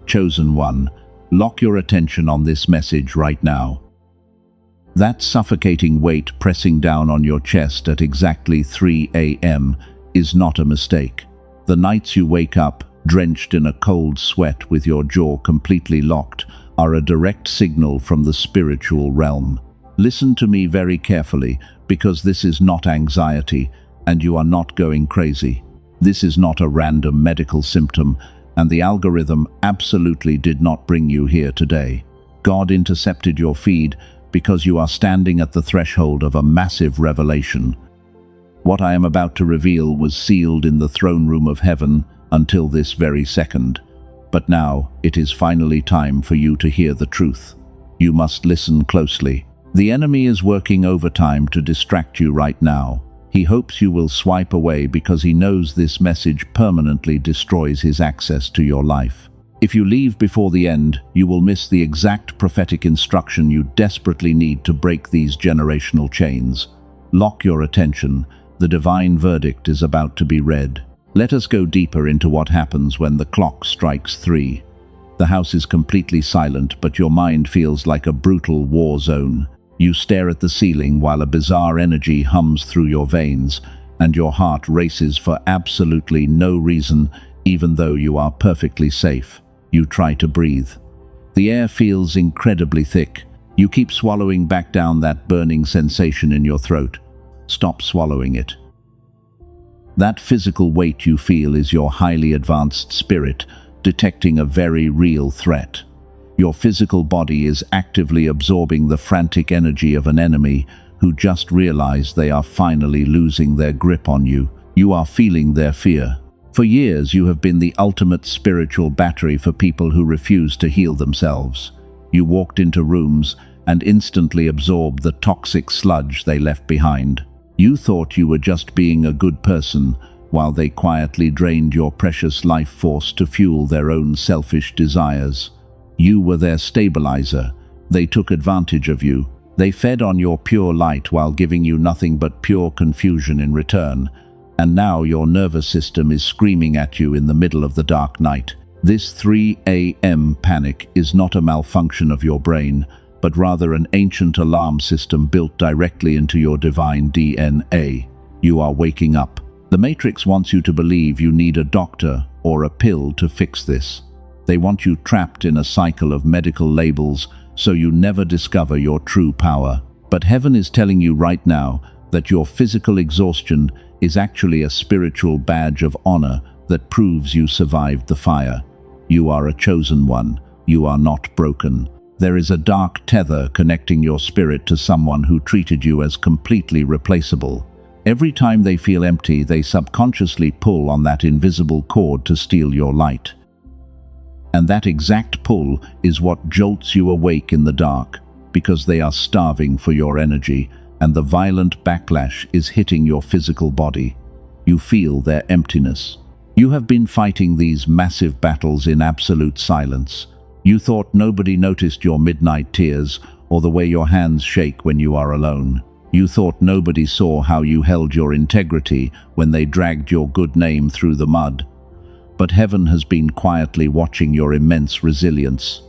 Chosen one, lock your attention on this message right now. That suffocating weight pressing down on your chest at exactly 3 a.m. is not a mistake. The nights you wake up, drenched in a cold sweat with your jaw completely locked, are a direct signal from the spiritual realm. Listen to me very carefully, because this is not anxiety, and you are not going crazy. This is not a random medical symptom, and the algorithm absolutely did not bring you here today. God intercepted your feed because you are standing at the threshold of a massive revelation. What I am about to reveal was sealed in the throne room of heaven until this very second. But now it is finally time for you to hear the truth. You must listen closely. The enemy is working overtime to distract you right now. He hopes you will swipe away because he knows this message permanently destroys his access to your life. If you leave before the end, you will miss the exact prophetic instruction you desperately need to break these generational chains. Lock your attention. The divine verdict is about to be read. Let us go deeper into what happens when the clock strikes 3. The house is completely silent, but your mind feels like a brutal war zone. You stare at the ceiling while a bizarre energy hums through your veins, and your heart races for absolutely no reason, even though you are perfectly safe. You try to breathe. The air feels incredibly thick. You keep swallowing back down that burning sensation in your throat. Stop swallowing it. That physical weight you feel is your highly advanced spirit detecting a very real threat. Your physical body is actively absorbing the frantic energy of an enemy who just realized they are finally losing their grip on you. You are feeling their fear. For years, you have been the ultimate spiritual battery for people who refuse to heal themselves. You walked into rooms and instantly absorbed the toxic sludge they left behind. You thought you were just being a good person, while they quietly drained your precious life force to fuel their own selfish desires. You were their stabilizer. They took advantage of you. They fed on your pure light while giving you nothing but pure confusion in return. And now your nervous system is screaming at you in the middle of the dark night. This 3 a.m. panic is not a malfunction of your brain, but rather an ancient alarm system built directly into your divine DNA. You are waking up. The Matrix wants you to believe you need a doctor or a pill to fix this. They want you trapped in a cycle of medical labels so you never discover your true power. But heaven is telling you right now that your physical exhaustion is actually a spiritual badge of honor that proves you survived the fire. You are a chosen one. You are not broken. There is a dark tether connecting your spirit to someone who treated you as completely replaceable. Every time they feel empty, they subconsciously pull on that invisible cord to steal your light. And that exact pull is what jolts you awake in the dark, because they are starving for your energy, and the violent backlash is hitting your physical body. You feel their emptiness. You have been fighting these massive battles in absolute silence. You thought nobody noticed your midnight tears or the way your hands shake when you are alone. You thought nobody saw how you held your integrity when they dragged your good name through the mud. But heaven has been quietly watching your immense resilience.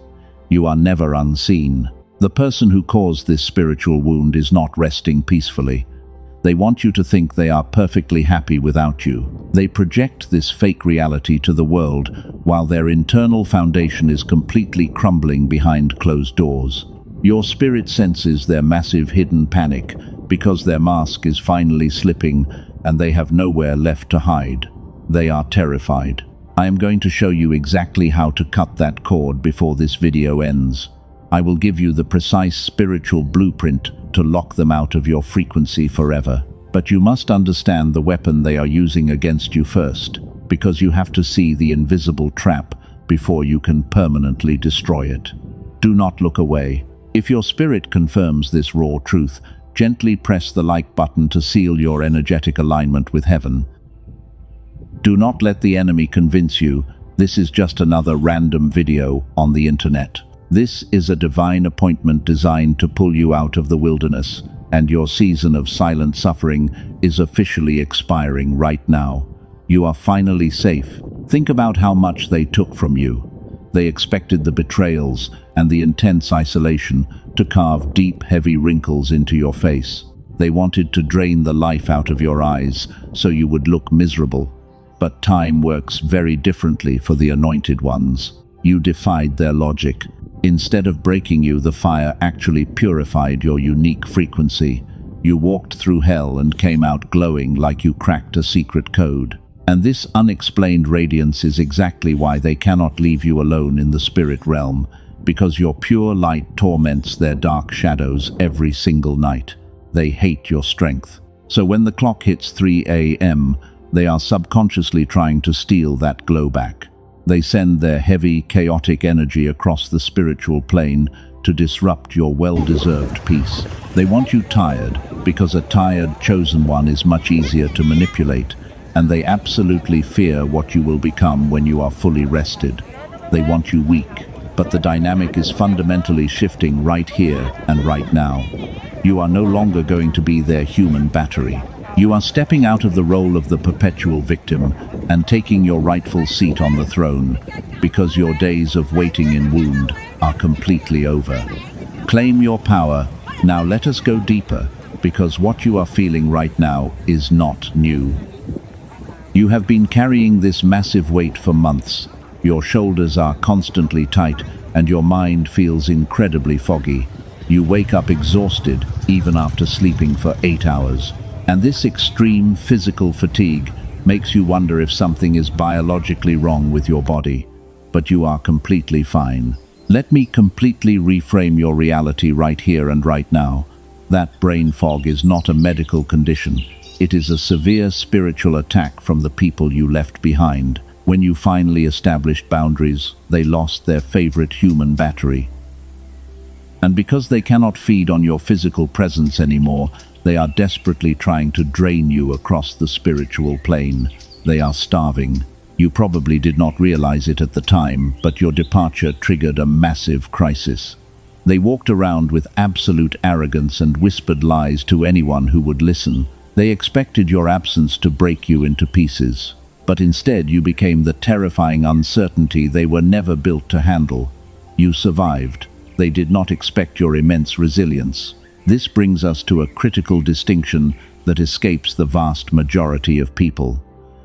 You are never unseen. The person who caused this spiritual wound is not resting peacefully. They want you to think they are perfectly happy without you. They project this fake reality to the world while their internal foundation is completely crumbling behind closed doors. Your spirit senses their massive hidden panic because their mask is finally slipping and they have nowhere left to hide. They are terrified. I am going to show you exactly how to cut that cord before this video ends. I will give you the precise spiritual blueprint to lock them out of your frequency forever. But you must understand the weapon they are using against you first, because you have to see the invisible trap before you can permanently destroy it. Do not look away. If your spirit confirms this raw truth, gently press the like button to seal your energetic alignment with heaven. Do not let the enemy convince you this is just another random video on the internet. This is a divine appointment designed to pull you out of the wilderness, and your season of silent suffering is officially expiring right now. You are finally safe. Think about how much they took from you. They expected the betrayals and the intense isolation to carve deep, heavy wrinkles into your face. They wanted to drain the life out of your eyes so you would look miserable. But time works very differently for the anointed ones. You defied their logic. Instead of breaking you, the fire actually purified your unique frequency. You walked through hell and came out glowing like you cracked a secret code. And this unexplained radiance is exactly why they cannot leave you alone in the spirit realm, because your pure light torments their dark shadows every single night. They hate your strength. So when the clock hits 3 a.m., they are subconsciously trying to steal that glow back. They send their heavy, chaotic energy across the spiritual plane to disrupt your well-deserved peace. They want you tired, because a tired, chosen one is much easier to manipulate, and they absolutely fear what you will become when you are fully rested. They want you weak, but the dynamic is fundamentally shifting right here and right now. You are no longer going to be their human battery. You are stepping out of the role of the perpetual victim and taking your rightful seat on the throne, because your days of waiting in wound are completely over. Claim your power. Now let us go deeper, because what you are feeling right now is not new. You have been carrying this massive weight for months. Your shoulders are constantly tight and your mind feels incredibly foggy. You wake up exhausted even after sleeping for 8 hours. And this extreme physical fatigue makes you wonder if something is biologically wrong with your body. But you are completely fine. Let me completely reframe your reality right here and right now. That brain fog is not a medical condition. It is a severe spiritual attack from the people you left behind. When you finally established boundaries, they lost their favorite human battery. And because they cannot feed on your physical presence anymore, they are desperately trying to drain you across the spiritual plane. They are starving. You probably did not realize it at the time, but your departure triggered a massive crisis. They walked around with absolute arrogance and whispered lies to anyone who would listen. They expected your absence to break you into pieces, but instead you became the terrifying uncertainty they were never built to handle. You survived. They did not expect your immense resilience. This brings us to a critical distinction that escapes the vast majority of people.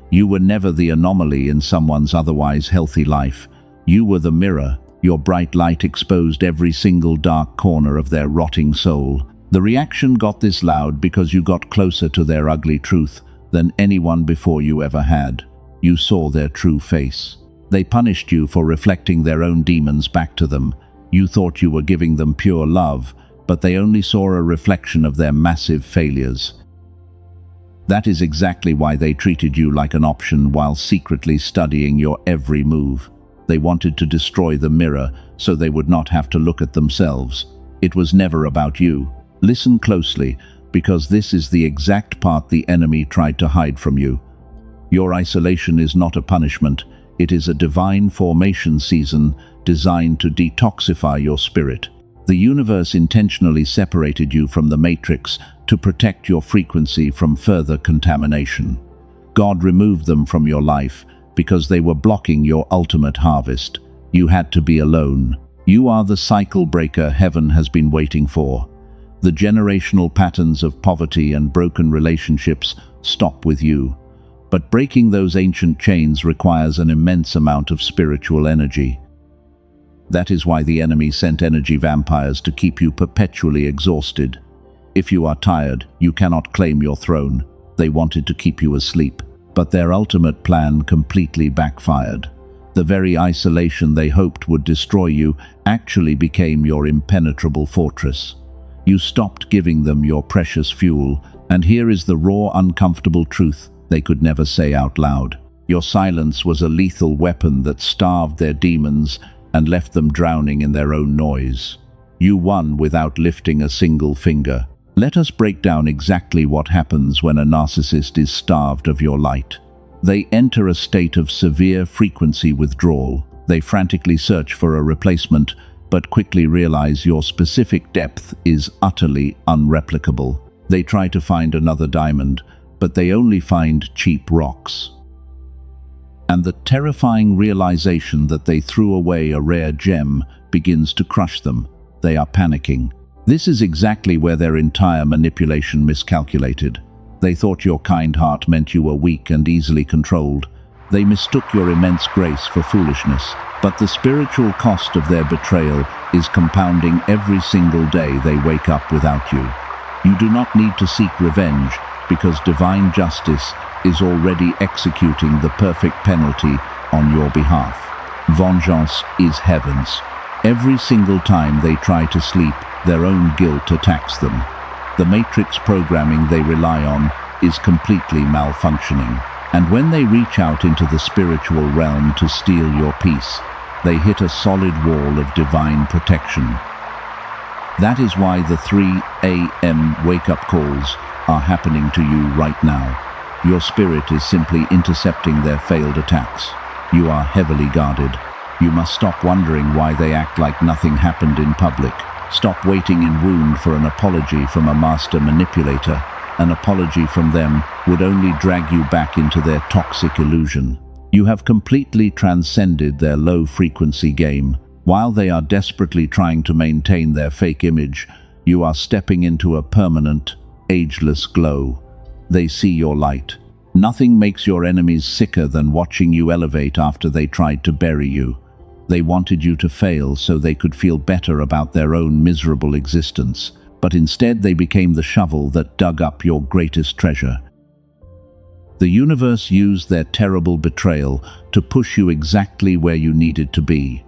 You were never the anomaly in someone's otherwise healthy life. You were the mirror. Your bright light exposed every single dark corner of their rotting soul. The reaction got this loud because you got closer to their ugly truth than anyone before you ever had. You saw their true face. They punished you for reflecting their own demons back to them. You thought you were giving them pure love, but they only saw a reflection of their massive failures. That is exactly why they treated you like an option while secretly studying your every move. They wanted to destroy the mirror so they would not have to look at themselves. It was never about you. Listen closely, because this is the exact part the enemy tried to hide from you. Your isolation is not a punishment. It is a divine formation season designed to detoxify your spirit. The universe intentionally separated you from the matrix to protect your frequency from further contamination. God removed them from your life because they were blocking your ultimate harvest. You had to be alone. You are the cycle breaker heaven has been waiting for. The generational patterns of poverty and broken relationships stop with you. But breaking those ancient chains requires an immense amount of spiritual energy. That is why the enemy sent energy vampires to keep you perpetually exhausted. If you are tired, you cannot claim your throne. They wanted to keep you asleep, but their ultimate plan completely backfired. The very isolation they hoped would destroy you actually became your impenetrable fortress. You stopped giving them your precious fuel, and here is the raw, uncomfortable truth they could never say out loud. Your silence was a lethal weapon that starved their demons and left them drowning in their own noise. You won without lifting a single finger. Let us break down exactly what happens when a narcissist is starved of your light. They enter a state of severe frequency withdrawal. They frantically search for a replacement, but quickly realize your specific depth is utterly unreplicable. They try to find another diamond, but they only find cheap rocks. and the terrifying realization that they threw away a rare gem begins to crush them. They are panicking. This is exactly where their entire manipulation miscalculated. They thought your kind heart meant you were weak and easily controlled. They mistook your immense grace for foolishness. But the spiritual cost of their betrayal is compounding every single day they wake up without you. You do not need to seek revenge, because divine justice is already executing the perfect penalty on your behalf. Vengeance is heaven's. Every single time they try to sleep, their own guilt attacks them. The matrix programming they rely on is completely malfunctioning. And when they reach out into the spiritual realm to steal your peace, they hit a solid wall of divine protection. That is why the 3 a.m. wake-up calls are happening to you right now. Your spirit is simply intercepting their failed attacks. You are heavily guarded. You must stop wondering why they act like nothing happened in public. Stop waiting in wound for an apology from a master manipulator. An apology from them would only drag you back into their toxic illusion. You have completely transcended their low-frequency game. While they are desperately trying to maintain their fake image, you are stepping into a permanent, ageless glow. They see your light. Nothing makes your enemies sicker than watching you elevate after they tried to bury you. They wanted you to fail so they could feel better about their own miserable existence. But instead they became the shovel that dug up your greatest treasure. The universe used their terrible betrayal to push you exactly where you needed to be.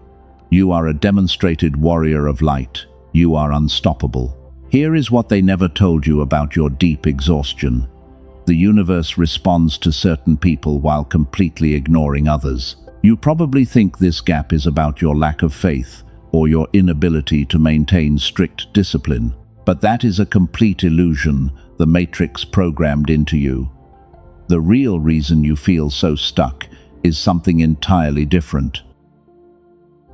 You are a demonstrated warrior of light. You are unstoppable. Here is what they never told you about your deep exhaustion. The universe responds to certain people while completely ignoring others. You probably think this gap is about your lack of faith or your inability to maintain strict discipline. But that is a complete illusion the matrix programmed into you. The real reason you feel so stuck is something entirely different.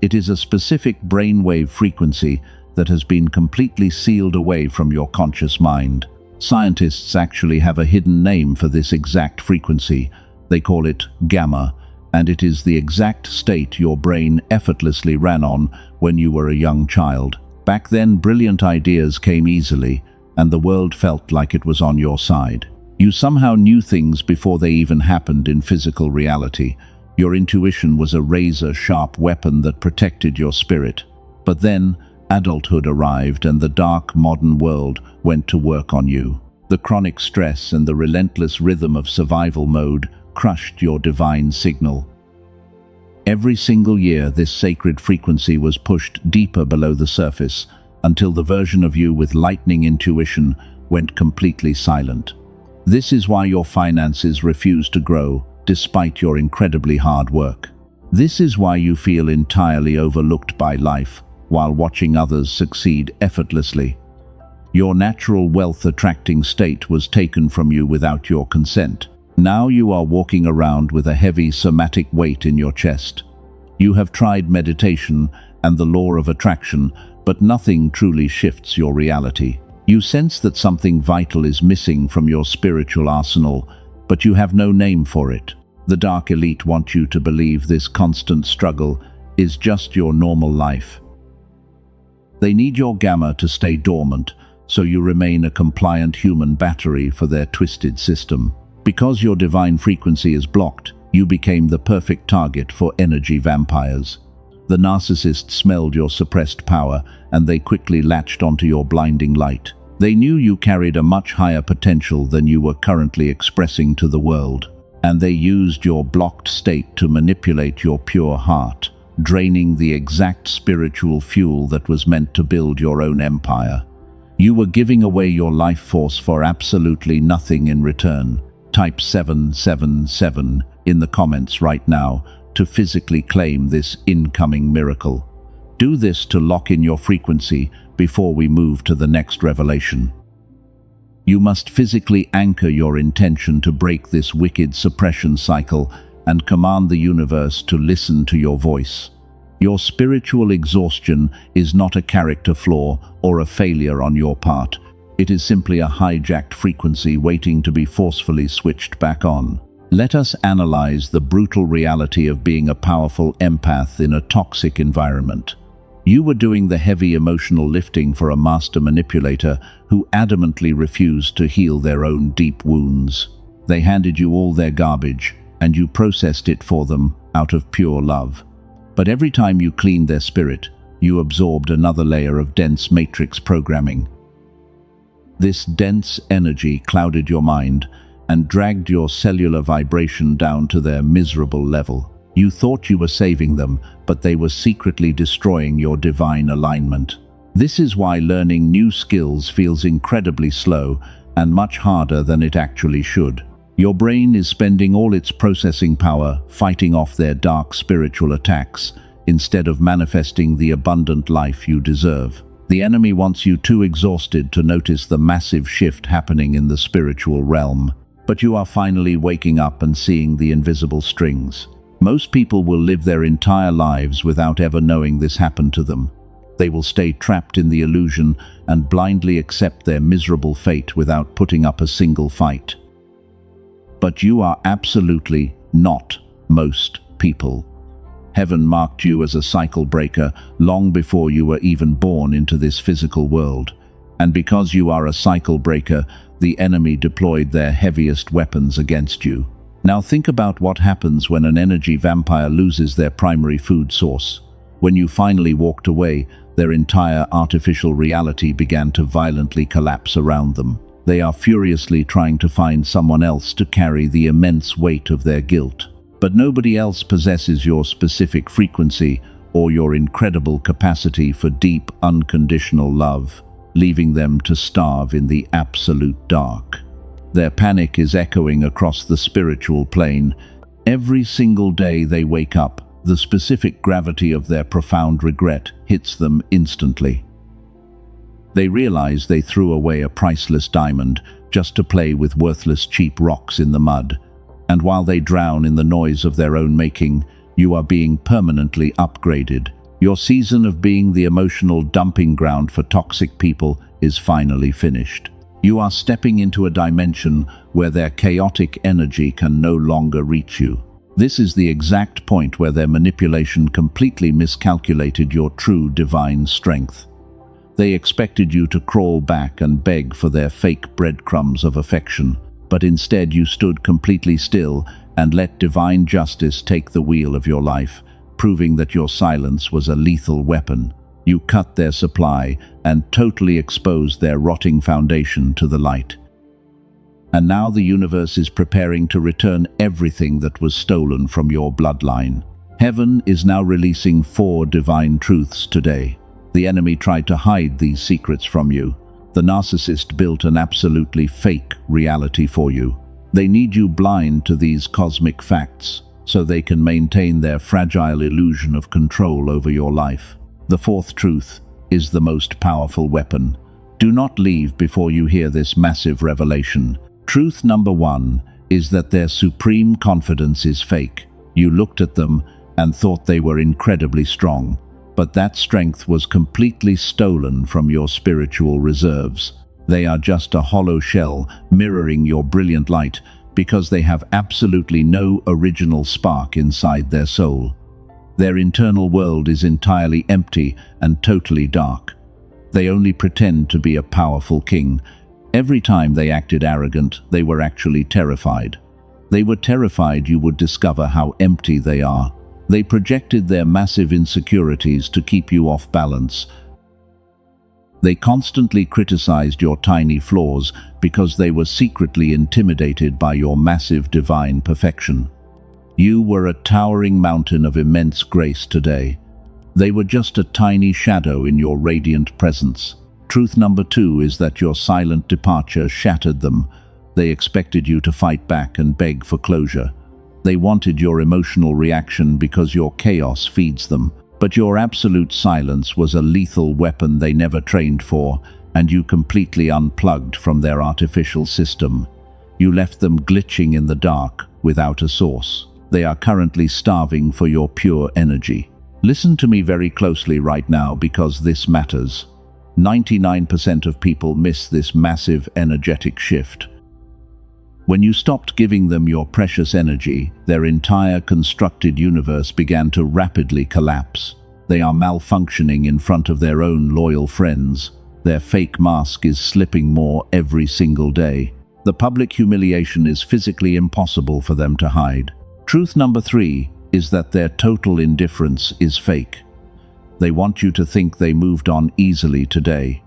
It is a specific brainwave frequency that has been completely sealed away from your conscious mind. Scientists actually have a hidden name for this exact frequency. They call it gamma, and it is the exact state your brain effortlessly ran on when you were a young child. Back then, brilliant ideas came easily, and the world felt like it was on your side. You somehow knew things before they even happened in physical reality. Your intuition was a razor-sharp weapon that protected your spirit. But then, adulthood arrived and the dark modern world went to work on you. The chronic stress and the relentless rhythm of survival mode crushed your divine signal. Every single year, this sacred frequency was pushed deeper below the surface until the version of you with lightning intuition went completely silent. This is why your finances refuse to grow despite your incredibly hard work. This is why you feel entirely overlooked by life while watching others succeed effortlessly. Your natural wealth-attracting state was taken from you without your consent. Now you are walking around with a heavy somatic weight in your chest. You have tried meditation and the law of attraction, but nothing truly shifts your reality. You sense that something vital is missing from your spiritual arsenal, but you have no name for it. The dark elite want you to believe this constant struggle is just your normal life. They need your gamma to stay dormant, so you remain a compliant human battery for their twisted system. Because your divine frequency is blocked, you became the perfect target for energy vampires. The narcissists smelled your suppressed power, and they quickly latched onto your blinding light. They knew you carried a much higher potential than you were currently expressing to the world, and they used your blocked state to manipulate your pure heart, draining the exact spiritual fuel that was meant to build your own empire. You were giving away your life force for absolutely nothing in return. Type 777 in the comments right now to physically claim this incoming miracle. Do this to lock in your frequency before we move to the next revelation. You must physically anchor your intention to break this wicked suppression cycle and command the universe to listen to your voice. Your spiritual exhaustion is not a character flaw or a failure on your part. It is simply a hijacked frequency waiting to be forcefully switched back on. Let us analyze the brutal reality of being a powerful empath in a toxic environment. You were doing the heavy emotional lifting for a master manipulator who adamantly refused to heal their own deep wounds. They handed you all their garbage, and you processed it for them out of pure love. But every time you cleaned their spirit, you absorbed another layer of dense matrix programming. This dense energy clouded your mind and dragged your cellular vibration down to their miserable level. You thought you were saving them, but they were secretly destroying your divine alignment. This is why learning new skills feels incredibly slow and much harder than it actually should. Your brain is spending all its processing power fighting off their dark spiritual attacks instead of manifesting the abundant life you deserve. The enemy wants you too exhausted to notice the massive shift happening in the spiritual realm. But you are finally waking up and seeing the invisible strings. Most people will live their entire lives without ever knowing this happened to them. They will stay trapped in the illusion and blindly accept their miserable fate without putting up a single fight. But you are absolutely not most people. Heaven marked you as a cycle breaker long before you were even born into this physical world. And because you are a cycle breaker, the enemy deployed their heaviest weapons against you. Now think about what happens when an energy vampire loses their primary food source. When you finally walked away, their entire artificial reality began to violently collapse around them. They are furiously trying to find someone else to carry the immense weight of their guilt. But nobody else possesses your specific frequency or your incredible capacity for deep, unconditional love, leaving them to starve in the absolute dark. Their panic is echoing across the spiritual plane. Every single day they wake up, the specific gravity of their profound regret hits them instantly. They realize they threw away a priceless diamond just to play with worthless cheap rocks in the mud. And while they drown in the noise of their own making, you are being permanently upgraded. Your season of being the emotional dumping ground for toxic people is finally finished. You are stepping into a dimension where their chaotic energy can no longer reach you. This is the exact point where their manipulation completely miscalculated your true divine strength. They expected you to crawl back and beg for their fake breadcrumbs of affection, but instead you stood completely still and let divine justice take the wheel of your life, proving that your silence was a lethal weapon. You cut their supply and totally exposed their rotting foundation to the light. And now the universe is preparing to return everything that was stolen from your bloodline. Heaven is now releasing 4 divine truths today. The enemy tried to hide these secrets from you. The narcissist built an absolutely fake reality for you. They need you blind to these cosmic facts, so they can maintain their fragile illusion of control over your life. The 4th truth is the most powerful weapon. Do not leave before you hear this massive revelation. Truth number 1 is that their supreme confidence is fake. You looked at them and thought they were incredibly strong, but that strength was completely stolen from your spiritual reserves. They are just a hollow shell mirroring your brilliant light because they have absolutely no original spark inside their soul. Their internal world is entirely empty and totally dark. They only pretend to be a powerful king. Every time they acted arrogant, they were actually terrified. They were terrified you would discover how empty they are. They projected their massive insecurities to keep you off balance. They constantly criticized your tiny flaws because they were secretly intimidated by your massive divine perfection. You were a towering mountain of immense grace today. They were just a tiny shadow in your radiant presence. Truth number 2 is that your silent departure shattered them. They expected you to fight back and beg for closure. They wanted your emotional reaction because your chaos feeds them. But your absolute silence was a lethal weapon they never trained for, and you completely unplugged from their artificial system. You left them glitching in the dark without a source. They are currently starving for your pure energy. Listen to me very closely right now because this matters. 99% of people miss this massive energetic shift. When you stopped giving them your precious energy, their entire constructed universe began to rapidly collapse. They are malfunctioning in front of their own loyal friends. Their fake mask is slipping more every single day. The public humiliation is physically impossible for them to hide. Truth number 3 is that their total indifference is fake. They want you to think they moved on easily today.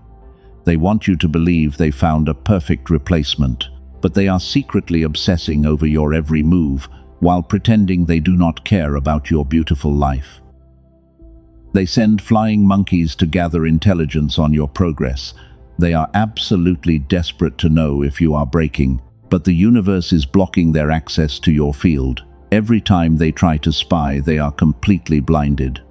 They want you to believe they found a perfect replacement, but they are secretly obsessing over your every move while pretending they do not care about your beautiful life. They send flying monkeys to gather intelligence on your progress. They are absolutely desperate to know if you are breaking, but the universe is blocking their access to your field. Every time they try to spy, they are completely blinded.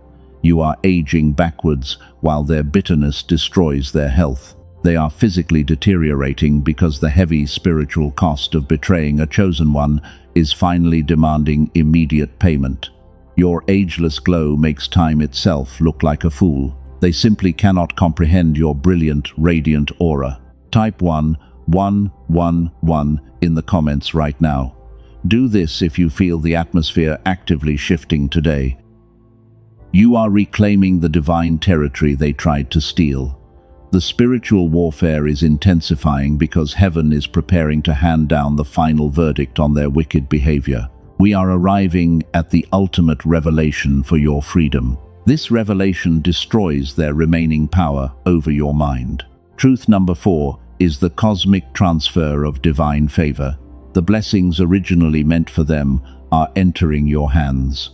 You are aging backwards while their bitterness destroys their health. They are physically deteriorating because the heavy spiritual cost of betraying a chosen one is finally demanding immediate payment. Your ageless glow makes time itself look like a fool. They simply cannot comprehend your brilliant, radiant aura. Type 111 in the comments right now. Do this if you feel the atmosphere actively shifting today. You are reclaiming the divine territory they tried to steal. The spiritual warfare is intensifying because heaven is preparing to hand down the final verdict on their wicked behavior. We are arriving at the ultimate revelation for your freedom. This revelation destroys their remaining power over your mind. Truth number 4 is the cosmic transfer of divine favor. The blessings originally meant for them are entering your hands.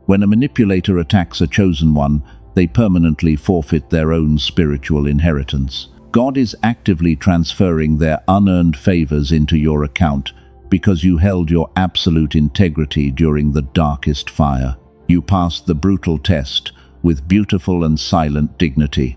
When a manipulator attacks a chosen one, they permanently forfeit their own spiritual inheritance. God is actively transferring their unearned favors into your account because you held your absolute integrity during the darkest fire. You passed the brutal test with beautiful and silent dignity.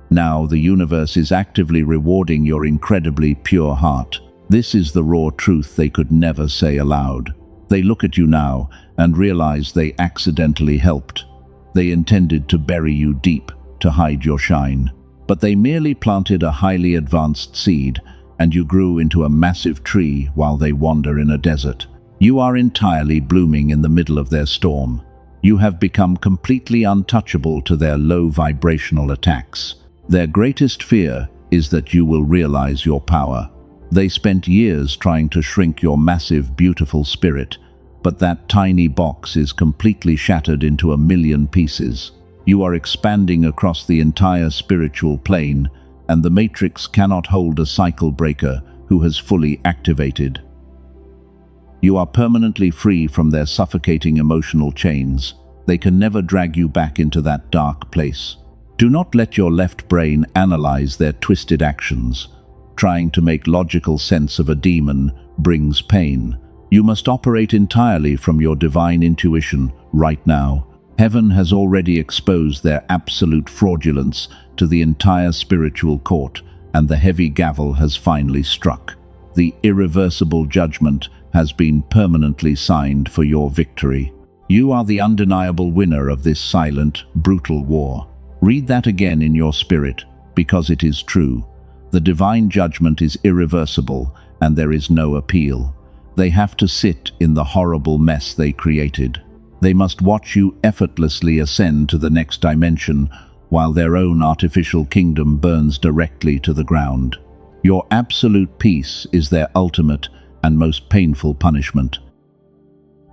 Now the universe is actively rewarding your incredibly pure heart. This is the raw truth they could never say aloud. They look at you now and realize they accidentally helped. They intended to bury you deep to hide your shine. But they merely planted a highly advanced seed, and you grew into a massive tree while they wander in a desert. You are entirely blooming in the middle of their storm. You have become completely untouchable to their low vibrational attacks. Their greatest fear is that you will realize your power. They spent years trying to shrink your massive, beautiful spirit, but that tiny box is completely shattered into a million pieces. You are expanding across the entire spiritual plane, and the matrix cannot hold a cycle breaker who has fully activated. You are permanently free from their suffocating emotional chains. They can never drag you back into that dark place. Do not let your left brain analyze their twisted actions. Trying to make logical sense of a demon brings pain. You must operate entirely from your divine intuition right now. Heaven has already exposed their absolute fraudulence to the entire spiritual court, and the heavy gavel has finally struck. The irreversible judgment has been permanently signed for your victory. You are the undeniable winner of this silent, brutal war. Read that again in your spirit, because it is true. The divine judgment is irreversible, and there is no appeal. They have to sit in the horrible mess they created. They must watch you effortlessly ascend to the next dimension, while their own artificial kingdom burns directly to the ground. Your absolute peace is their ultimate and most painful punishment.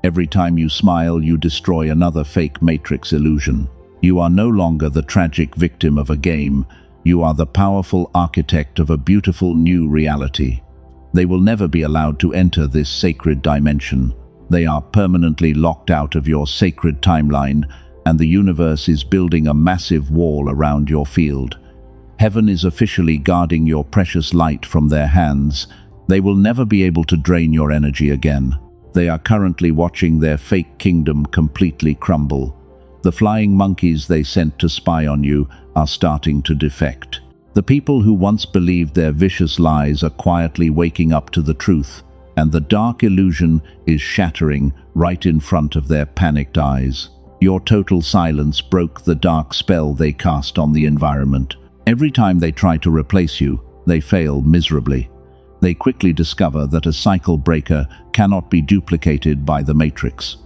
Every time you smile, you destroy another fake matrix illusion. You are no longer the tragic victim of a game. You are the powerful architect of a beautiful new reality. They will never be allowed to enter this sacred dimension. They are permanently locked out of your sacred timeline, and the universe is building a massive wall around your field. Heaven is officially guarding your precious light from their hands. They will never be able to drain your energy again. They are currently watching their fake kingdom completely crumble. The flying monkeys they sent to spy on you are starting to defect. The people who once believed their vicious lies are quietly waking up to the truth, and the dark illusion is shattering right in front of their panicked eyes. Your total silence broke the dark spell they cast on the environment. Every time they try to replace you, they fail miserably. They quickly discover that a cycle breaker cannot be duplicated by the Matrix.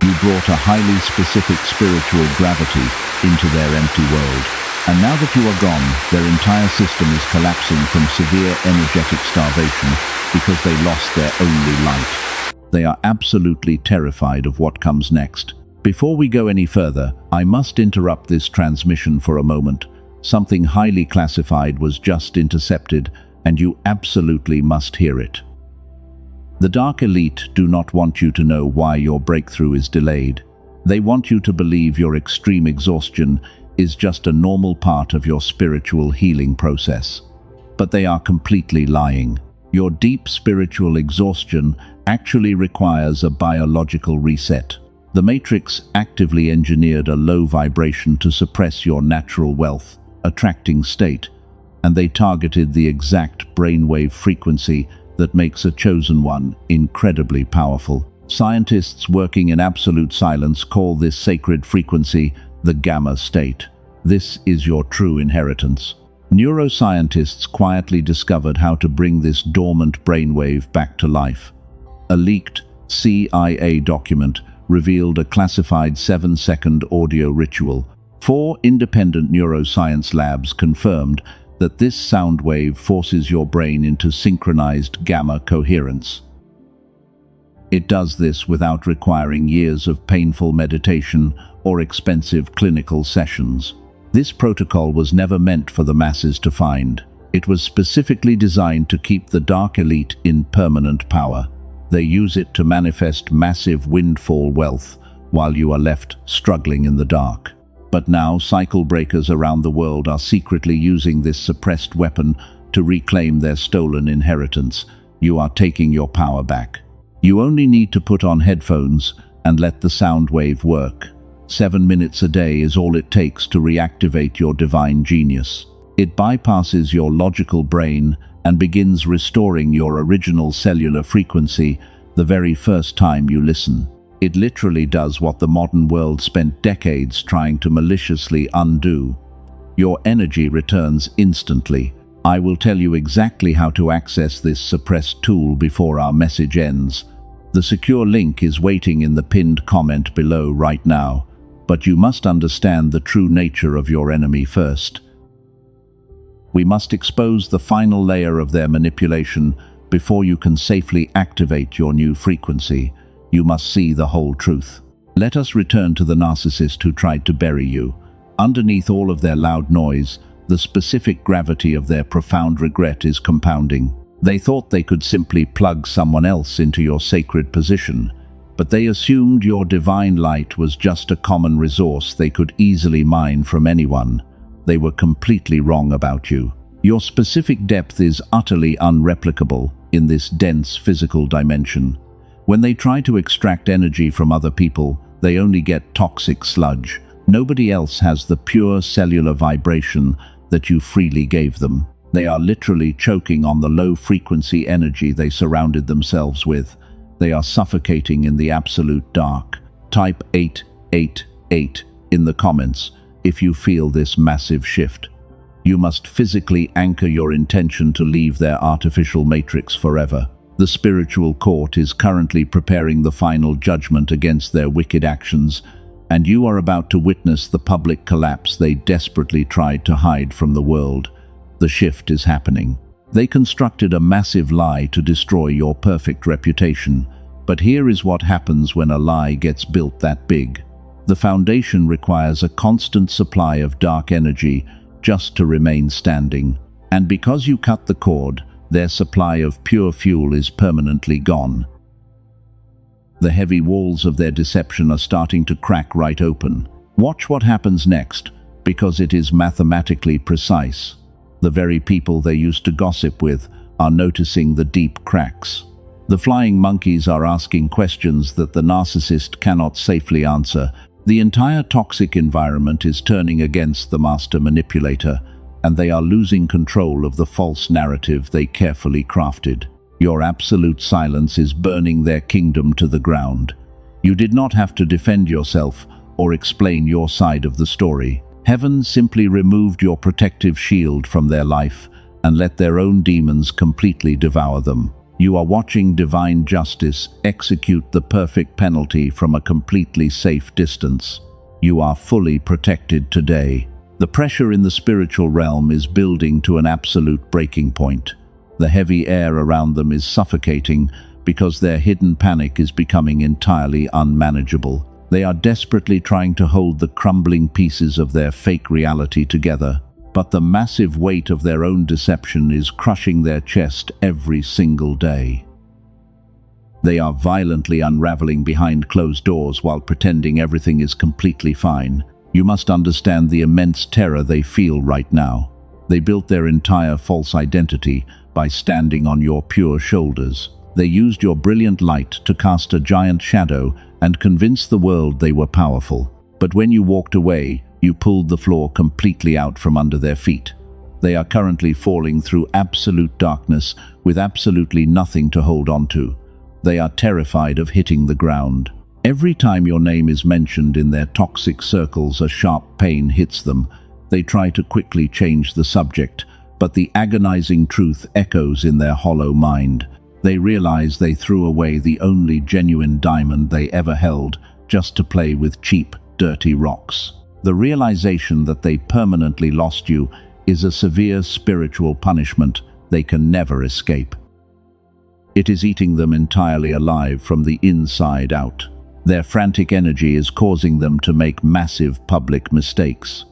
You brought a highly specific spiritual gravity into their empty world, and now that you are gone, their entire system is collapsing from severe energetic starvation because they lost their only light. They are absolutely terrified of what comes next. Before we go any further, I must interrupt this transmission for a moment. Something highly classified was just intercepted, and you absolutely must hear it. The Dark Elite do not want you to know why your breakthrough is delayed. They want you to believe your extreme exhaustion is just a normal part of your spiritual healing process. But they are completely lying. Your deep spiritual exhaustion actually requires a biological reset. The Matrix actively engineered a low vibration to suppress your natural wealth, attracting state, and they targeted the exact brainwave frequency that makes a chosen one incredibly powerful. Scientists working in absolute silence call this sacred frequency the gamma state. This is your true inheritance. Neuroscientists quietly discovered how to bring this dormant brainwave back to life. A leaked CIA document revealed a classified 7-second audio ritual. 4 independent neuroscience labs confirmed that this sound wave forces your brain into synchronized gamma coherence. It does this without requiring years of painful meditation or expensive clinical sessions. This protocol was never meant for the masses to find. It was specifically designed to keep the Dark Elite in permanent power. They use it to manifest massive windfall wealth while you are left struggling in the dark. But now cycle breakers around the world are secretly using this suppressed weapon to reclaim their stolen inheritance. You are taking your power back. You only need to put on headphones and let the sound wave work. 7 minutes a day is all it takes to reactivate your divine genius. It bypasses your logical brain and begins restoring your original cellular frequency the very first time you listen. It literally does what the modern world spent decades trying to maliciously undo. Your energy returns instantly. I will tell you exactly how to access this suppressed tool before our message ends. The secure link is waiting in the pinned comment below right now, but you must understand the true nature of your enemy first. We must expose the final layer of their manipulation before you can safely activate your new frequency. You must see the whole truth. Let us return to the narcissist who tried to bury you. Underneath all of their loud noise, the specific gravity of their profound regret is compounding. They thought they could simply plug someone else into your sacred position, but they assumed your divine light was just a common resource they could easily mine from anyone. They were completely wrong about you. Your specific depth is utterly unreplicable in this dense physical dimension. When they try to extract energy from other people, they only get toxic sludge. Nobody else has the pure cellular vibration that you freely gave them. They are literally choking on the low-frequency energy they surrounded themselves with. They are suffocating in the absolute dark. Type 888 in the comments if you feel this massive shift. You must physically anchor your intention to leave their artificial matrix forever. The spiritual court is currently preparing the final judgment against their wicked actions, and you are about to witness the public collapse they desperately tried to hide from the world. The shift is happening. They constructed a massive lie to destroy your perfect reputation, but here is what happens when a lie gets built that big. The foundation requires a constant supply of dark energy just to remain standing, and because you cut the cord, their supply of pure fuel is permanently gone. The heavy walls of their deception are starting to crack right open. Watch what happens next, because it is mathematically precise. The very people they used to gossip with are noticing the deep cracks. The flying monkeys are asking questions that the narcissist cannot safely answer. The entire toxic environment is turning against the master manipulator, and they are losing control of the false narrative they carefully crafted. Your absolute silence is burning their kingdom to the ground. You did not have to defend yourself or explain your side of the story. Heaven simply removed your protective shield from their life, and let their own demons completely devour them. You are watching divine justice execute the perfect penalty from a completely safe distance. You are fully protected today. The pressure in the spiritual realm is building to an absolute breaking point. The heavy air around them is suffocating because their hidden panic is becoming entirely unmanageable. They are desperately trying to hold the crumbling pieces of their fake reality together, but the massive weight of their own deception is crushing their chest every single day. They are violently unraveling behind closed doors while pretending everything is completely fine. You must understand the immense terror they feel right now. They built their entire false identity by standing on your pure shoulders. They used your brilliant light to cast a giant shadow and convince the world they were powerful. But when you walked away, you pulled the floor completely out from under their feet. They are currently falling through absolute darkness with absolutely nothing to hold on to. They are terrified of hitting the ground. Every time your name is mentioned in their toxic circles, a sharp pain hits them. They try to quickly change the subject, but the agonizing truth echoes in their hollow mind. They realize they threw away the only genuine diamond they ever held just to play with cheap, dirty rocks. The realization that they permanently lost you is a severe spiritual punishment they can never escape. It is eating them entirely alive from the inside out. Their frantic energy is causing them to make massive public mistakes.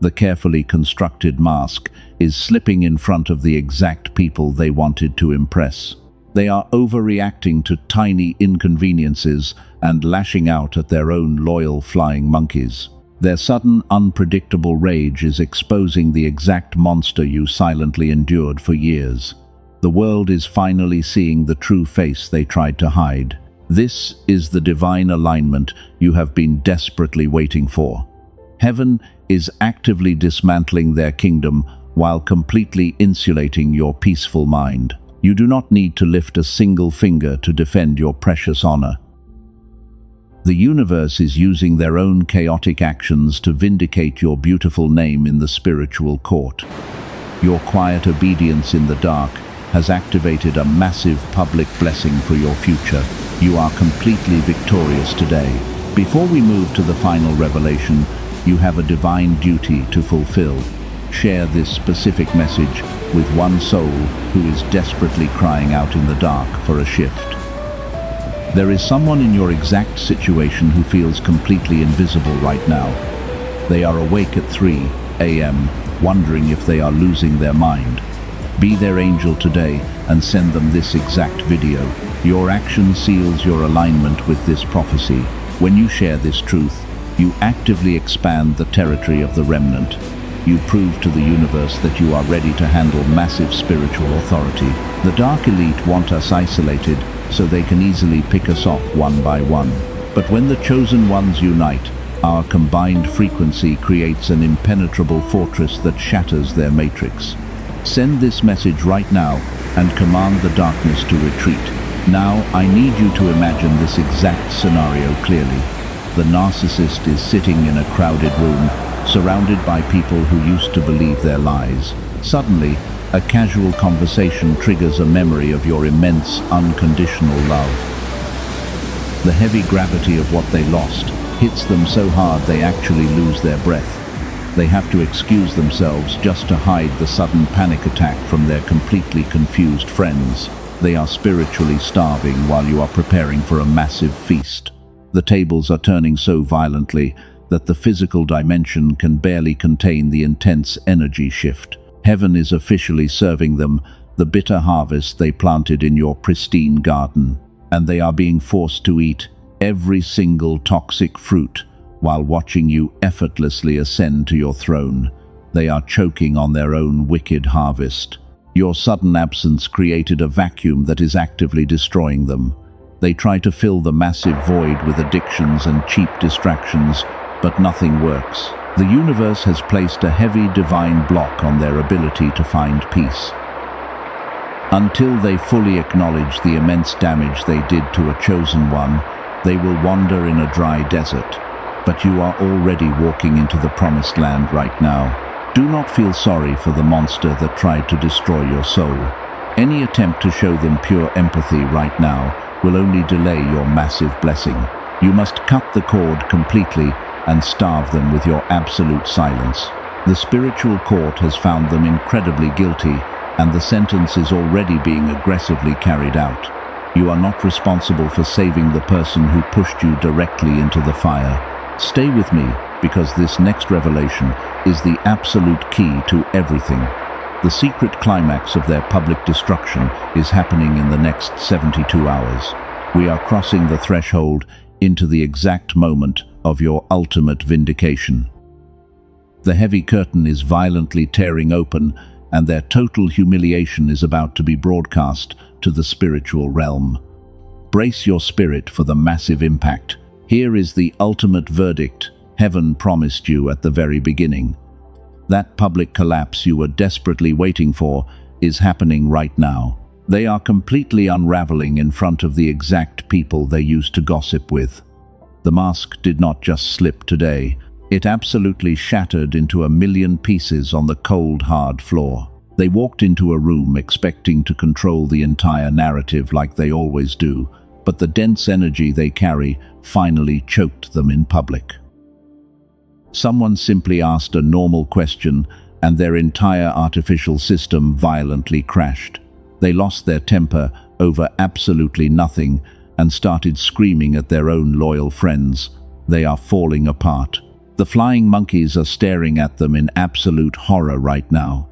The carefully constructed mask is slipping in front of the exact people they wanted to impress. They are overreacting to tiny inconveniences and lashing out at their own loyal flying monkeys. Their sudden, unpredictable rage is exposing the exact monster you silently endured for years. The world is finally seeing the true face they tried to hide. This is the divine alignment you have been desperately waiting for. Heaven is actively dismantling their kingdom while completely insulating your peaceful mind. You do not need to lift a single finger to defend your precious honor. The universe is using their own chaotic actions to vindicate your beautiful name in the spiritual court. Your quiet obedience in the dark has activated a massive public blessing for your future. You are completely victorious today. Before we move to the final revelation, you have a divine duty to fulfill. Share this specific message with one soul who is desperately crying out in the dark for a shift. There is someone in your exact situation who feels completely invisible right now. They are awake at 3 a.m., wondering if they are losing their mind. Be their angel today and send them this exact video. Your action seals your alignment with this prophecy. When you share this truth, you actively expand the territory of the remnant. You prove to the universe that you are ready to handle massive spiritual authority. The dark elite want us isolated so they can easily pick us off one by one. But when the chosen ones unite, our combined frequency creates an impenetrable fortress that shatters their matrix. Send this message right now and command the darkness to retreat. Now, I need you to imagine this exact scenario clearly. The narcissist is sitting in a crowded room, surrounded by people who used to believe their lies. Suddenly, a casual conversation triggers a memory of your immense, unconditional love. The heavy gravity of what they lost hits them so hard they actually lose their breath. They have to excuse themselves just to hide the sudden panic attack from their completely confused friends. They are spiritually starving while you are preparing for a massive feast. The tables are turning so violently that the physical dimension can barely contain the intense energy shift. Heaven is officially serving them the bitter harvest they planted in your pristine garden, and they are being forced to eat every single toxic fruit while watching you effortlessly ascend to your throne. They are choking on their own wicked harvest. Your sudden absence created a vacuum that is actively destroying them. They try to fill the massive void with addictions and cheap distractions, but nothing works. The universe has placed a heavy divine block on their ability to find peace. Until they fully acknowledge the immense damage they did to a chosen one, they will wander in a dry desert. But you are already walking into the promised land right now. Do not feel sorry for the monster that tried to destroy your soul. Any attempt to show them pure empathy right now will only delay your massive blessing. You must cut the cord completely and starve them with your absolute silence. The spiritual court has found them incredibly guilty, and the sentence is already being aggressively carried out. You are not responsible for saving the person who pushed you directly into the fire. Stay with me, because this next revelation is the absolute key to everything. The secret climax of their public destruction is happening in the next 72 hours. We are crossing the threshold into the exact moment of your ultimate vindication. The heavy curtain is violently tearing open, and their total humiliation is about to be broadcast to the spiritual realm. Brace your spirit for the massive impact. Here is the ultimate verdict heaven promised you at the very beginning. That public collapse you were desperately waiting for is happening right now. They are completely unraveling in front of the exact people they used to gossip with. The mask did not just slip today. It absolutely shattered into a million pieces on the cold, hard floor. They walked into a room expecting to control the entire narrative like they always do, but the dense energy they carry finally choked them in public. Someone simply asked a normal question, and their entire artificial system violently crashed. They lost their temper over absolutely nothing and started screaming at their own loyal friends. They are falling apart. The flying monkeys are staring at them in absolute horror right now.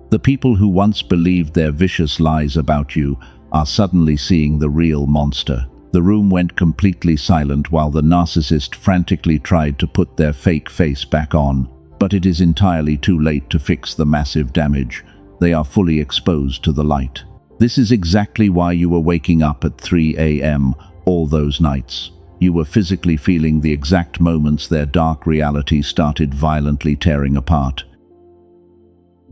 The people who once believed their vicious lies about you are suddenly seeing the real monster. The room went completely silent while the narcissist frantically tried to put their fake face back on. But it is entirely too late to fix the massive damage. They are fully exposed to the light. This is exactly why you were waking up at 3 a.m. all those nights. You were physically feeling the exact moments their dark reality started violently tearing apart.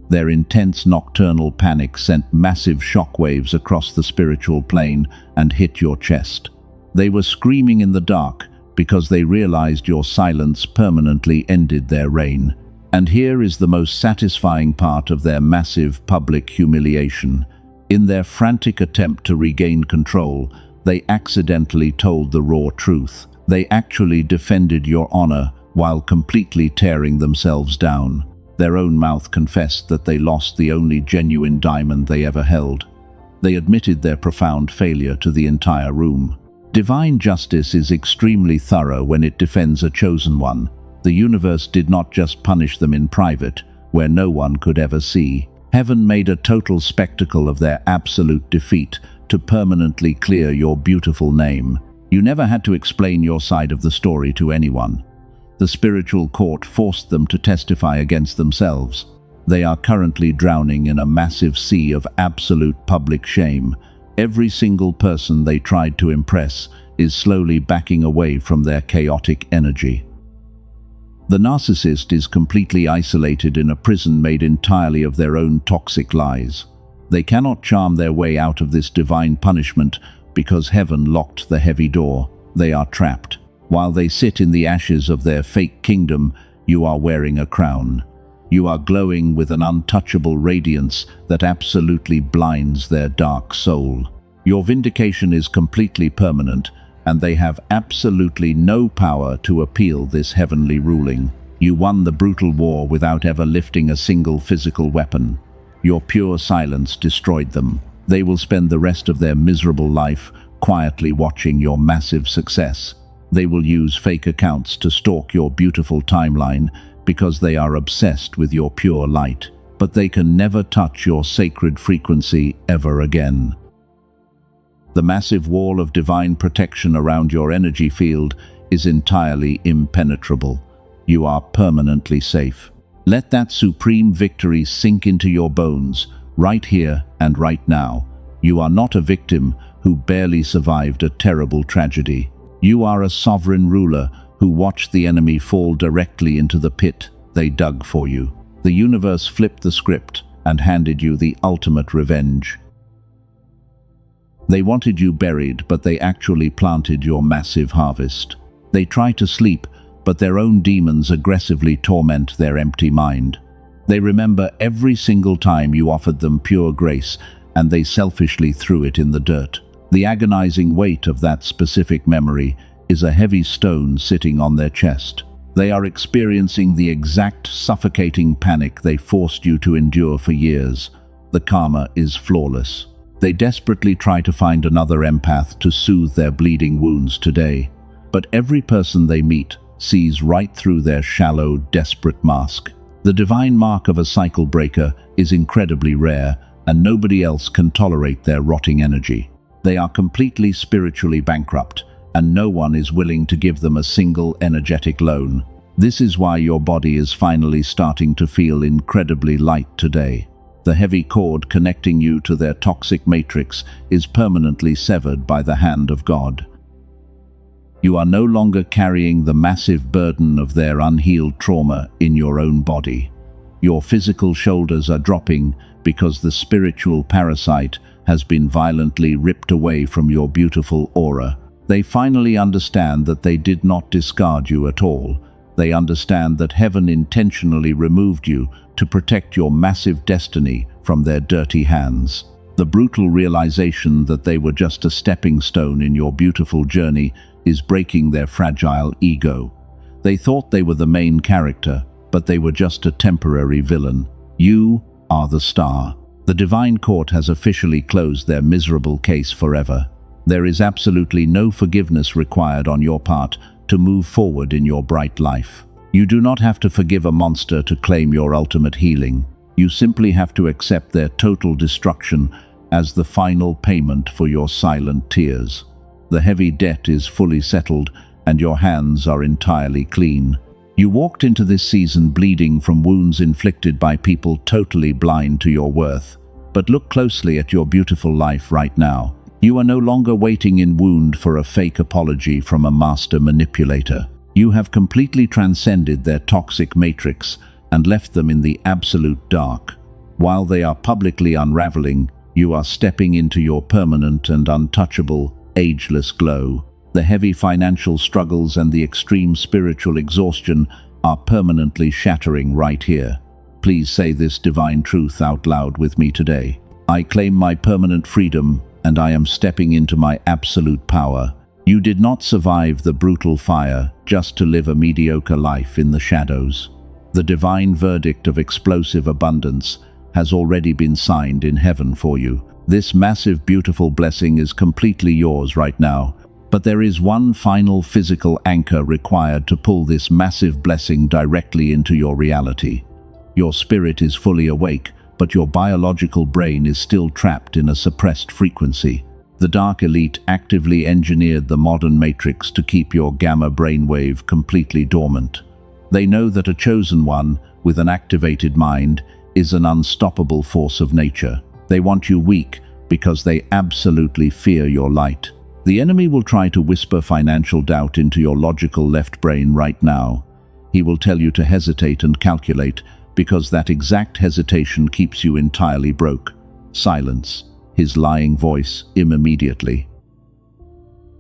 Their intense nocturnal panic sent massive shockwaves across the spiritual plane and hit your chest. They were screaming in the dark because they realized your silence permanently ended their reign. And here is the most satisfying part of their massive public humiliation. In their frantic attempt to regain control, they accidentally told the raw truth. They actually defended your honor while completely tearing themselves down. Their own mouth confessed that they lost the only genuine diamond they ever held. They admitted their profound failure to the entire room. Divine justice is extremely thorough when it defends a chosen one. The universe did not just punish them in private, where no one could ever see. Heaven made a total spectacle of their absolute defeat to permanently clear your beautiful name. You never had to explain your side of the story to anyone. The spiritual court forced them to testify against themselves. They are currently drowning in a massive sea of absolute public shame. Every single person they tried to impress is slowly backing away from their chaotic energy. The narcissist is completely isolated in a prison made entirely of their own toxic lies. They cannot charm their way out of this divine punishment because heaven locked the heavy door. They are trapped. While they sit in the ashes of their fake kingdom, you are wearing a crown. You are glowing with an untouchable radiance that absolutely blinds their dark soul. Your vindication is completely permanent, and they have absolutely no power to appeal this heavenly ruling. You won the brutal war without ever lifting a single physical weapon. Your pure silence destroyed them. They will spend the rest of their miserable life quietly watching your massive success. They will use fake accounts to stalk your beautiful timeline because they are obsessed with your pure light. But they can never touch your sacred frequency ever again. The massive wall of divine protection around your energy field is entirely impenetrable. You are permanently safe. Let that supreme victory sink into your bones, right here and right now. You are not a victim who barely survived a terrible tragedy. You are a sovereign ruler who watched the enemy fall directly into the pit they dug for you. The universe flipped the script and handed you the ultimate revenge. They wanted you buried, but they actually planted your massive harvest. They try to sleep, but their own demons aggressively torment their empty mind. They remember every single time you offered them pure grace, and they selfishly threw it in the dirt. The agonizing weight of that specific memory is a heavy stone sitting on their chest. They are experiencing the exact suffocating panic they forced you to endure for years. The karma is flawless. They desperately try to find another empath to soothe their bleeding wounds today. But every person they meet sees right through their shallow, desperate mask. The divine mark of a cycle breaker is incredibly rare, and nobody else can tolerate their rotting energy. They are completely spiritually bankrupt, and no one is willing to give them a single energetic loan. This is why your body is finally starting to feel incredibly light today. The heavy cord connecting you to their toxic matrix is permanently severed by the hand of God. You are no longer carrying the massive burden of their unhealed trauma in your own body. Your physical shoulders are dropping because the spiritual parasite has been violently ripped away from your beautiful aura. They finally understand that they did not discard you at all. They understand that heaven intentionally removed you to protect your massive destiny from their dirty hands. The brutal realization that they were just a stepping stone in your beautiful journey is breaking their fragile ego. They thought they were the main character, but they were just a temporary villain. You are the star. The divine court has officially closed their miserable case forever. There is absolutely no forgiveness required on your part to move forward in your bright life. You do not have to forgive a monster to claim your ultimate healing. You simply have to accept their total destruction as the final payment for your silent tears. The heavy debt is fully settled, and your hands are entirely clean. You walked into this season bleeding from wounds inflicted by people totally blind to your worth. But look closely at your beautiful life right now. You are no longer waiting in wound for a fake apology from a master manipulator. You have completely transcended their toxic matrix and left them in the absolute dark. While they are publicly unraveling, you are stepping into your permanent and untouchable, ageless glow. The heavy financial struggles and the extreme spiritual exhaustion are permanently shattering right here. Please say this divine truth out loud with me today. I claim my permanent freedom, and I am stepping into my absolute power. You did not survive the brutal fire just to live a mediocre life in the shadows. The divine verdict of explosive abundance has already been signed in heaven for you. This massive, beautiful blessing is completely yours right now. But there is one final physical anchor required to pull this massive blessing directly into your reality. Your spirit is fully awake, but your biological brain is still trapped in a suppressed frequency. The Dark Elite actively engineered the modern matrix to keep your gamma brainwave completely dormant. They know that a chosen one, with an activated mind, is an unstoppable force of nature. They want you weak because they absolutely fear your light. The enemy will try to whisper financial doubt into your logical left brain right now. He will tell you to hesitate and calculate, because that exact hesitation keeps you entirely broke. Silence his lying voice immediately.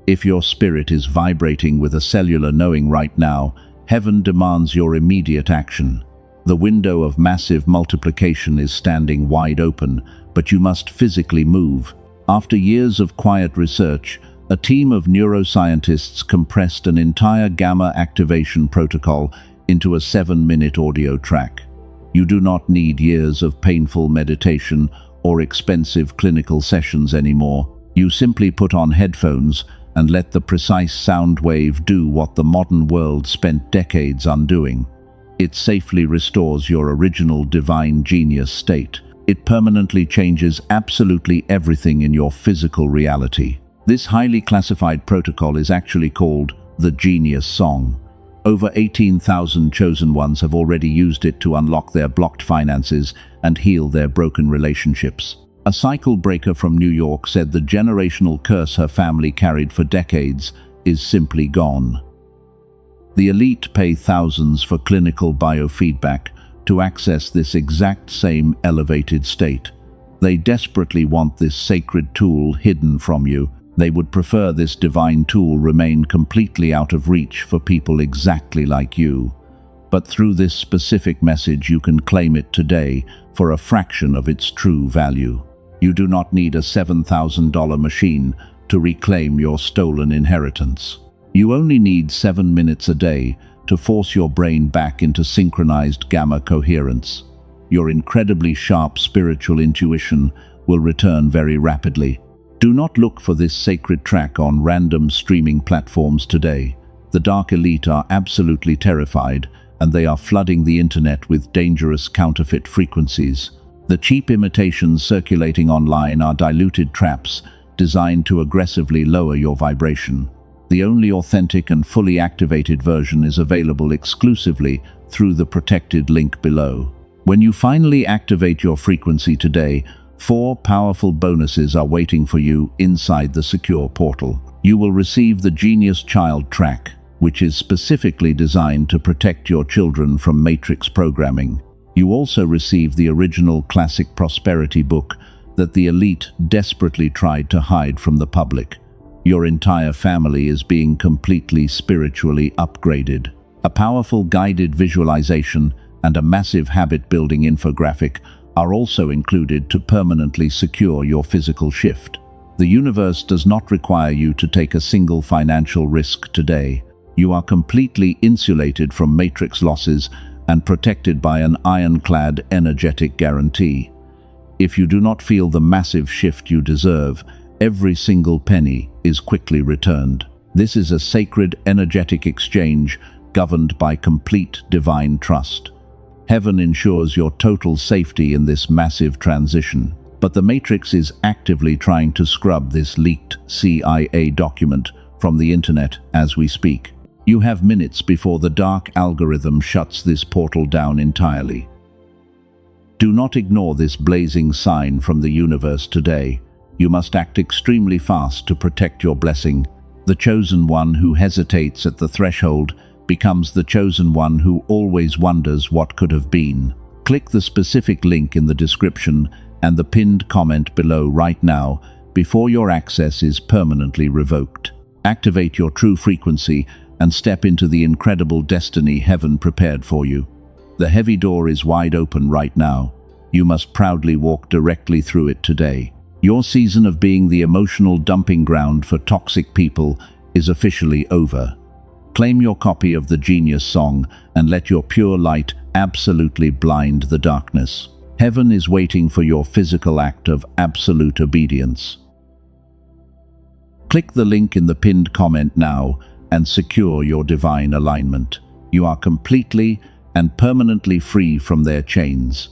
If your spirit is vibrating with a cellular knowing right now, heaven demands your immediate action. The window of massive multiplication is standing wide open, but you must physically move. After years of quiet research, a team of neuroscientists compressed an entire gamma activation protocol into a 7-minute audio track. You do not need years of painful meditation or expensive clinical sessions anymore. You simply put on headphones and let the precise sound wave do what the modern world spent decades undoing. It safely restores your original divine genius state. It permanently changes absolutely everything in your physical reality. This highly classified protocol is actually called the Genius Song. Over 18,000 chosen ones have already used it to unlock their blocked finances and heal their broken relationships. A cycle breaker from New York said the generational curse her family carried for decades is simply gone. The elite pay thousands for clinical biofeedback to access this exact same elevated state. They desperately want this sacred tool hidden from you. They would prefer this divine tool remain completely out of reach for people exactly like you. But through this specific message you can claim it today for a fraction of its true value. You do not need a $7,000 machine to reclaim your stolen inheritance. You only need 7 minutes a day to force your brain back into synchronized gamma coherence. Your incredibly sharp spiritual intuition will return very rapidly. Do not look for this sacred track on random streaming platforms today. The dark elite are absolutely terrified, and they are flooding the internet with dangerous counterfeit frequencies. The cheap imitations circulating online are diluted traps designed to aggressively lower your vibration. The only authentic and fully activated version is available exclusively through the protected link below. When you finally activate your frequency today, 4 powerful bonuses are waiting for you inside the secure portal. You will receive the Genius Child Track, which is specifically designed to protect your children from matrix programming. You also receive the original classic prosperity book that the elite desperately tried to hide from the public. Your entire family is being completely spiritually upgraded. A powerful guided visualization and a massive habit-building infographic are also included to permanently secure your physical shift. The universe does not require you to take a single financial risk today. You are completely insulated from matrix losses and protected by an ironclad energetic guarantee. If you do not feel the massive shift you deserve, every single penny is quickly returned. This is a sacred energetic exchange governed by complete divine trust. Heaven ensures your total safety in this massive transition. But the Matrix is actively trying to scrub this leaked CIA document from the internet as we speak. You have minutes before the dark algorithm shuts this portal down entirely. Do not ignore this blazing sign from the universe today. You must act extremely fast to protect your blessing. The chosen one who hesitates at the threshold becomes the chosen one who always wonders what could have been. Click the specific link in the description and the pinned comment below right now before your access is permanently revoked. Activate your true frequency and step into the incredible destiny heaven prepared for you. The heavy door is wide open right now. You must proudly walk directly through it today. Your season of being the emotional dumping ground for toxic people is officially over. Claim your copy of the Genius Song and let your pure light absolutely blind the darkness. Heaven is waiting for your physical act of absolute obedience. Click the link in the pinned comment now and secure your divine alignment. You are completely and permanently free from their chains.